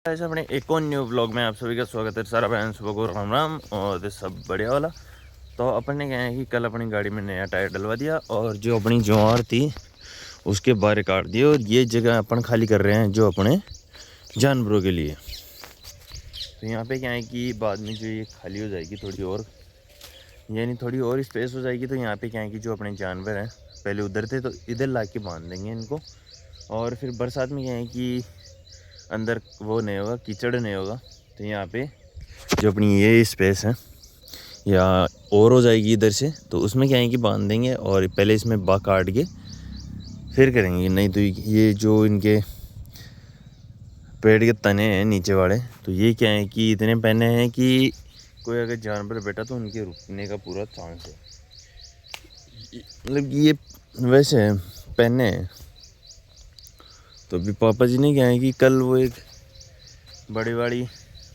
ऐसे अपने एक और न्यू व्लॉग में आप सभी का स्वागत है। सारा बहन सुबह को राम राम और ये सब बढ़िया वाला। तो अपन ने क्या है कि कल अपनी गाड़ी में नया टायर डलवा दिया और जो अपनी ज्वार थी उसके बारे काट दिए और ये जगह अपन खाली कर रहे हैं जो अपने जानवरों के लिए। तो यहाँ पे क्या है कि बाद में जो ये खाली हो जाएगी थोड़ी और, यानी थोड़ी और स्पेस हो जाएगी, तो यहाँ पे क्या है कि जो अपने जानवर हैं पहले उधर थे तो इधर ला के बांध देंगे इनको। और फिर बरसात में क्या है कि अंदर वो नहीं होगा, कीचड़ नहीं होगा, तो यहाँ पे जो अपनी ये स्पेस है या और हो जाएगी इधर से, तो उसमें क्या है कि बांध देंगे और पहले इसमें बा काट के फिर करेंगे। नहीं तो ये जो इनके पेड़ के तने हैं नीचे वाले, तो ये क्या है कि इतने पहने हैं कि कोई अगर जानवर बैठा तो उनके रुकने का पूरा चांस है। मतलब ये वैसे पहने हैं। तो अभी पापा जी ने क्या है कि कल वो एक बड़ी वाली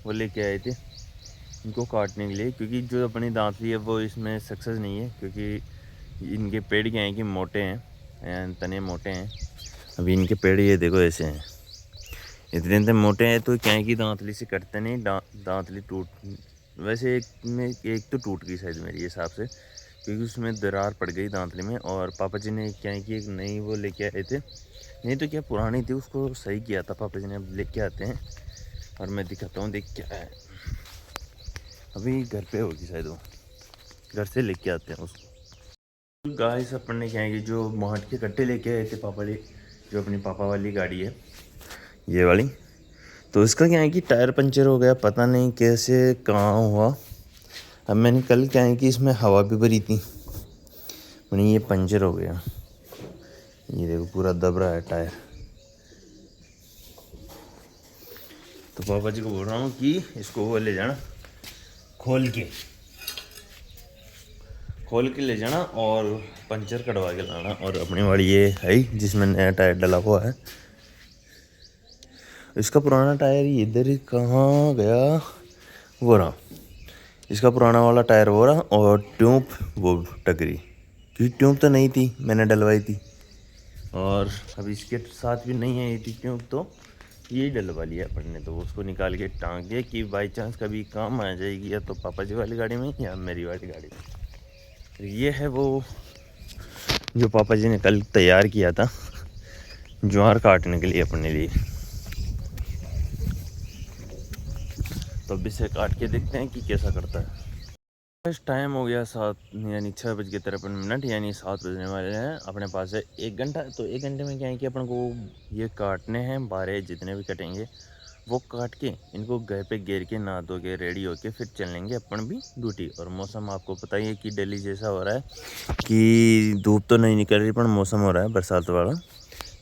वो लेके आए थे इनको काटने के लिए, क्योंकि जो अपनी दांतली है वो इसमें सक्सेस नहीं है, क्योंकि इनके पेड़ क्या हैं कि मोटे हैं, तने मोटे हैं। अभी इनके पेड़ ये देखो ऐसे हैं, इतने मोटे हैं, तो क्या है कि दांतली से कटते नहीं, दांतली टूट, वैसे एक तो टूट गई शायद मेरे हिसाब से, क्योंकि उसमें दरार पड़ गई दांतली में। और पापा जी ने क्या है कि एक नई वो लेके आए थे, नहीं तो क्या पुरानी थी उसको सही किया था पापा जी ने। अब लेके आते हैं और मैं दिखाता हूँ, देख क्या है। अभी घर पे होगी शायद, वो घर से लेके आते हैं उसको। गाइस अपन ने क्या है कि जो मार्ट के कट्टे लेके आए थे पापा जी, जो अपनी पापा वाली गाड़ी है ये वाली, तो इसका क्या है कि टायर पंचर हो गया, पता नहीं कैसे कहाँ हुआ। अब मैंने कल क्या है कि इसमें हवा भी भरी थी, मैंने ये पंचर हो गया। ये देखो पूरा दब रहा है टायर। तो पापा जी को बोल रहा हूँ कि इसको वो ले जाना, खोल के ले जाना और पंचर कटवा के लाना। और अपनी वाली ये है जिसमें नया टायर डला हुआ है, इसका पुराना टायर इधर ही कहाँ गया, वो रहा। इसका पुराना वाला टायर वो रहा और ट्यूब वो टकरी, क्योंकि ट्यूब तो नहीं थी, मैंने डलवाई थी। और अभी इसके साथ भी नहीं है ये ट्यूब, तो यही डलवा लिया अपन ने। तो उसको निकाल के टांग दिया कि बाई चांस कभी काम आ जाएगी, या तो पापा जी वाली गाड़ी में या मेरी वाली गाड़ी में। तो ये है वो जो पापा जी ने कल तैयार किया था ज्वार काटने के लिए अपने लिए। तो अब इसे काट के देखते हैं कि कैसा करता है। इस टाइम हो गया 7 यानी 6:53, यानी 7 बजने वाले हैं। अपने पास है 1 घंटा। तो 1 घंटे में क्या है कि अपन को ये काटने हैं 12 जितने भी कटेंगे वो काट के इनको घर पे गिर के नहा धो के रेडी होके फिर चलेंगे अपन भी ड्यूटी। और मौसम आपको पता ही है कि दिल्ली जैसा हो रहा है कि धूप तो नहीं निकल रही पर मौसम हो रहा है बरसात वाला।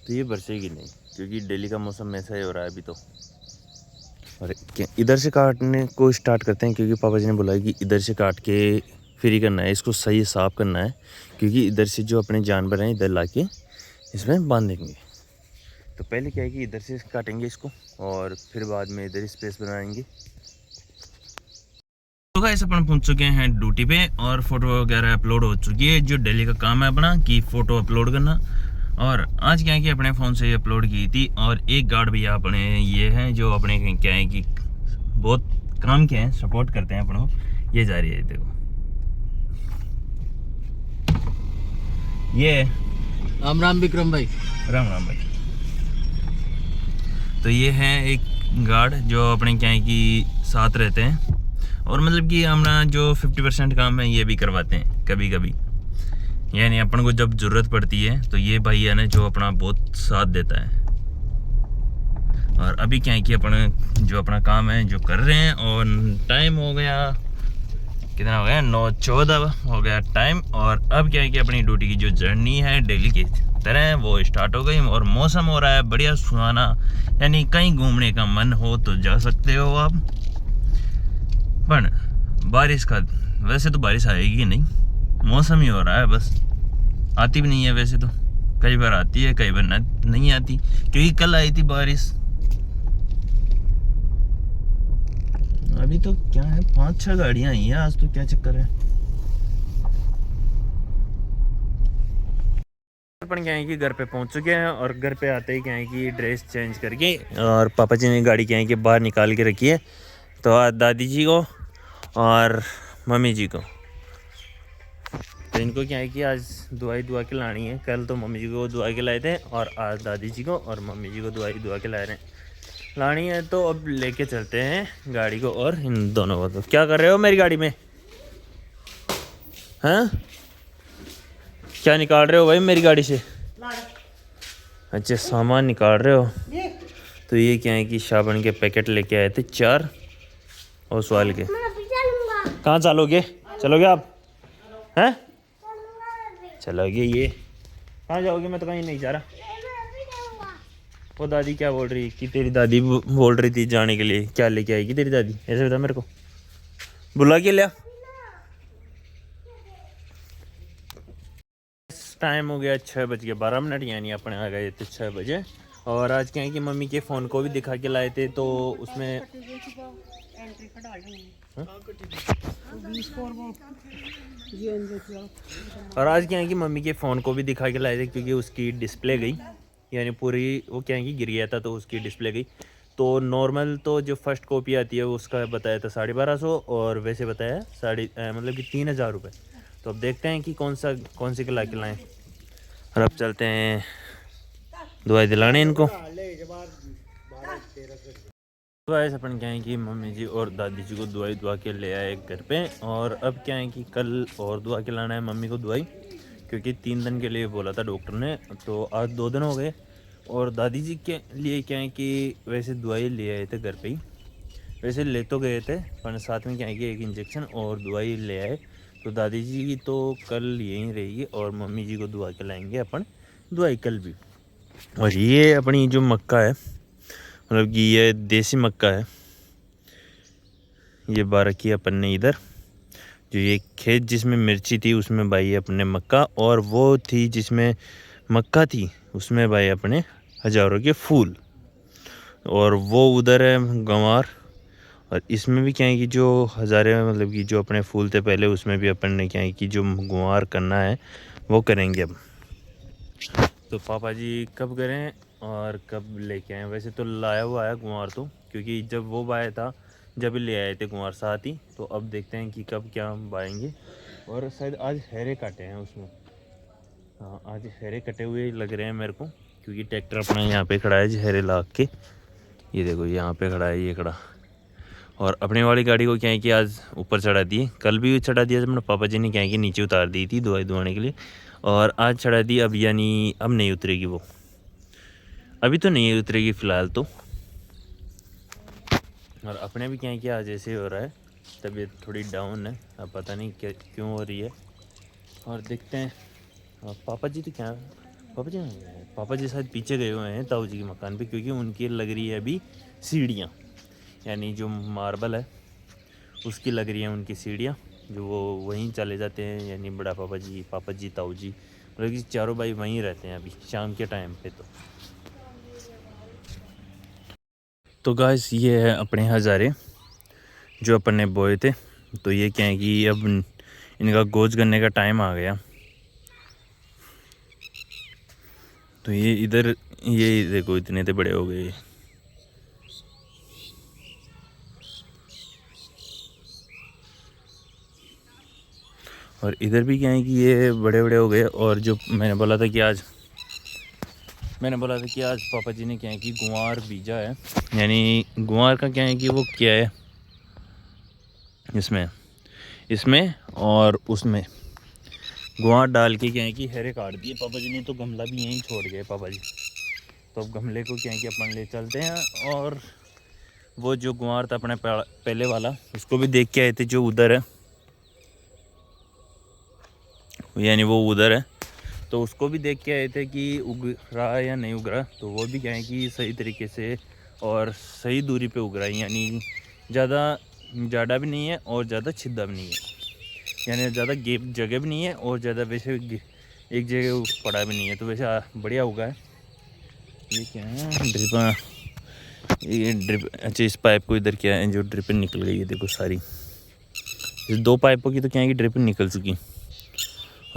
तो ये बरसेगी नहीं, क्योंकि दिल्ली का मौसम ऐसा ही हो रहा है अभी तो। और इधर से काटने को स्टार्ट करते हैं, क्योंकि पापा जी ने बोला कि इधर से काट के फिर ही करना है, इसको सही साफ़ करना है, क्योंकि इधर से जो अपने जानवर हैं इधर ला के इसमें बांधेंगे। तो पहले क्या है कि इधर से काटेंगे इसको और फिर बाद में इधर स्पेस बनाएंगे। तो गाइस अपन पहुंच चुके हैं ड्यूटी पे और फोटो वगैरह अपलोड हो चुकी है। जो डेली का काम है अपना कि फ़ोटो अपलोड करना, और आज क्या है कि अपने फ़ोन से अपलोड की थी। और एक गार्ड भैया अपने ये हैं जो अपने क्या है कि बहुत काम के हैं, सपोर्ट करते हैं अपनों। ये जा रही है देखो, ये राम राम विक्रम भाई। राम राम भाई। तो ये है एक गार्ड जो अपने क्या है कि साथ रहते हैं, और मतलब कि हमारा जो 50% काम है ये भी करवाते हैं कभी कभी, यानी अपन को जब ज़रूरत पड़ती है तो ये भाई है ना जो अपना बहुत साथ देता है। और अभी क्या है कि अपन जो अपना काम है जो कर रहे हैं, और टाइम हो गया कितना हो गया, 9:14 हो गया टाइम। और अब क्या है कि अपनी ड्यूटी की जो जर्नी है डेली की तरह वो स्टार्ट हो गई। और मौसम हो रहा है बढ़िया सुहाना, यानी कहीं घूमने का मन हो तो जा सकते हो आप। पर बारिश का वैसे तो बारिश आएगी नहीं, मौसम ही हो रहा है बस, आती भी नहीं है वैसे तो। कई बार आती है कई बार नहीं आती, क्योंकि कल आई थी बारिश। अभी तो क्या है 5-6 गाड़ियां आई हैं आज, तो क्या चक्कर है। अपन क्या है कि घर पे पहुंच चुके हैं और घर पे आते ही क्या है कि ड्रेस चेंज करके और पापा जी ने गाड़ी क्या है कि बाहर निकाल के रखी है। तो आज दादी जी को और मम्मी जी को, तो इनको क्या है कि आज दुआ के लानी है। कल तो मम्मी जी को दुआ के लाए थे और आज दादी जी को और मम्मी जी को दुआ के लाए रहे हैं, लानी है। तो अब लेके चलते हैं गाड़ी को और इन दोनों को। तो क्या कर रहे हो मेरी गाड़ी में? हाँ, क्या निकाल रहे हो भाई मेरी गाड़ी से? अच्छा, सामान निकाल रहे हो। तो ये क्या है कि साबुन के पैकेट लेके आए थे 4 और सवाल के। कहाँ चलोगे? चलोगे आप? हैं? चलोगे? ये कहाँ जाओगे? मैं तो कहीं नहीं जा रहा। वो दादी क्या बोल रही कि तेरी दादी बोल रही थी जाने के लिए, क्या लेके आएगी तेरी दादी? ऐसे बता मेरे को, बुला के लिया। टाइम हो गया 6:12, यानी अपने आ गए थे 6 बजे। और आज क्या है कि मम्मी के फ़ोन को भी दिखा के लाए थे, तो उसमें और आज क्या है कि मम्मी के फ़ोन को भी दिखा के लाए थे क्योंकि उसकी डिस्प्ले गई, यानी पूरी वो क्या है कि गिर गया था तो उसकी डिस्प्ले गई। तो नॉर्मल तो जो फर्स्ट कॉपी आती है उसका बताया था 1250 और वैसे बताया मतलब कि 3000 रुपये। तो अब देखते हैं कि कौन सी ला के लाएँ। और अब चलते हैं दवाई दिलाने इनको। तो ऐसे अपन क्या है कि मम्मी जी और दादी जी को दवाई दुआ के ले आए घर पे। और अब क्या है कि कल और दुआ के लाना है मम्मी को दवाई, क्योंकि 3 दिन के लिए बोला था डॉक्टर ने। तो आज 2 दिन हो गए। और दादी जी के लिए क्या है कि वैसे दवाई ले आए थे घर पे ही, वैसे ले तो गए थे पर साथ में क्या है कि एक इंजेक्शन और दवाई ले आए। तो दादी जी की तो कल यहीं रहेगी और मम्मी जी को दुआ के लाएंगे अपन दवाई कल भी। और ये अपनी जो मक्का है, मतलब कि ये देसी मक्का है, ये बार रखी है अपन ने इधर। जो ये खेत जिसमें मिर्ची थी उसमें भाई है अपने मक्का, और वो थी जिसमें मक्का थी उसमें भाई अपने हजारों के फूल। और वो उधर है गंवार। और इसमें भी क्या है कि जो हज़ारे मतलब कि जो अपने फूल थे पहले, उसमें भी अपन ने क्या है कि जो गुंवार करना है वो करेंगे अब। तो पापा जी कब करें और कब लेके आए? वैसे तो लाया हुआ है गुंवार तो, क्योंकि जब वो बाया था जब ले आए थे गुंवार साथ ही। तो अब देखते हैं कि कब क्या बाएंगे। और शायद आज हेरे काटे हैं उसमें। हाँ, आज हेरे कटे हुए लग रहे हैं मेरे को, क्योंकि ट्रैक्टर अपना यहाँ पे खड़ा है हेरे ला के। ये देखो यहाँ पे खड़ा है, ये खड़ा। और अपने वाली गाड़ी को क्या है कि आज ऊपर चढ़ा दिए, कल भी चढ़ा दिया जब मेरे पापा जी ने क्या है कि नीचे उतार दी थी दवाई दुआने के लिए, और आज चढ़ा दी। अब यानी अब नहीं उतरेगी वो, अभी तो नहीं उतरेगी फ़िलहाल तो। और अपने भी क्या है कि आज ऐसे हो रहा है, तबीयत थोड़ी डाउन है, अब पता नहीं क्या क्यों हो रही है। और देखते हैं। और पापा जी तो क्या, पापा जी शायद पीछे गए हुए हैं ताऊ जी के मकान पे, क्योंकि उनकी लग रही है अभी सीढ़ियाँ, यानी जो मार्बल है उसकी लग रही है उनकी सीढ़ियाँ, जो वो वहीं चले जाते हैं। यानी बड़ा पापा जी ताऊ जी, मतलब कि चारों भाई वहीं रहते हैं अभी शाम के टाइम पे। तो गाइस ये है अपने हज़ारे जो अपन ने बोए थे। तो ये क्या है कि अब इनका गोज करने का टाइम आ गया। तो ये इधर ये देखो इतने तो बड़े हो गए। और इधर भी क्या है कि ये बड़े बड़े हो गए। और जो मैंने बोला था कि आज पापा जी ने क्या है कि गुआर बीजा है। यानी गुआर का क्या है कि वो क्या है इसमें और उसमें गुआर डाल के क्या है कि हेरे काट दिए पापा जी ने। तो गमला भी यहीं छोड़ गए पापा जी। तो अब गमले को क्या है कि अपन ले चलते हैं। और वो जो गुआर था अपने पहले वाला, उसको भी देख के आए थे जो उधर है, यानी वो उधर है। तो उसको भी देख के आए थे कि उग रहा है या नहीं उग रहा। तो वो भी क्या है कि सही तरीके से और सही दूरी पे उग रहा है, यानी ज़्यादा जाड़ा भी नहीं है और ज़्यादा छिद्दा भी नहीं है, यानी ज़्यादा गैप जगह भी नहीं है और ज़्यादा वैसे एक जगह पड़ा भी नहीं है। तो वैसे बढ़िया उगा है। ये क्या है ये ड्रिप। अच्छा, इस पाइप को इधर क्या है जो ड्रिप निकल गई है, देखो सारी इस 2 पाइपों की तो क्या है कि ड्रिप निकल चुकी।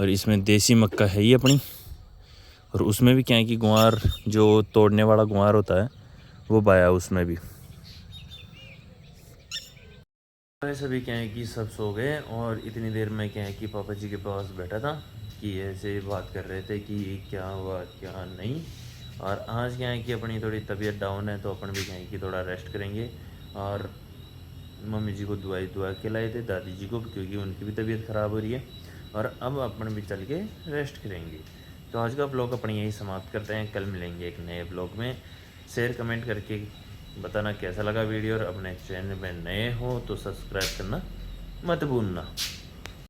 और इसमें देसी मक्का है ही अपनी। और उसमें भी क्या है कि गुआर जो तोड़ने वाला गुआर होता है वो बाया उसमें भी। वैसे भी क्या है कि सब सो गए और इतनी देर में क्या है कि पापा जी के पास बैठा था कि ऐसे बात कर रहे थे कि क्या हुआ क्या नहीं। और आज क्या है कि अपनी थोड़ी तबीयत डाउन है तो अपन भी क्या है कि थोड़ा रेस्ट करेंगे। और मम्मी जी को दुआ खिलाए थे, दादी जी को, क्योंकि उनकी भी तबीयत ख़राब हो रही है। और अब अपन भी चल के रेस्ट करेंगे। तो आज का ब्लॉग अपन यही समाप्त करते हैं, कल मिलेंगे एक नए ब्लॉग में। शेयर कमेंट करके बताना कैसा लगा वीडियो, और अपने चैनल में नए हो तो सब्सक्राइब करना मत भूलना।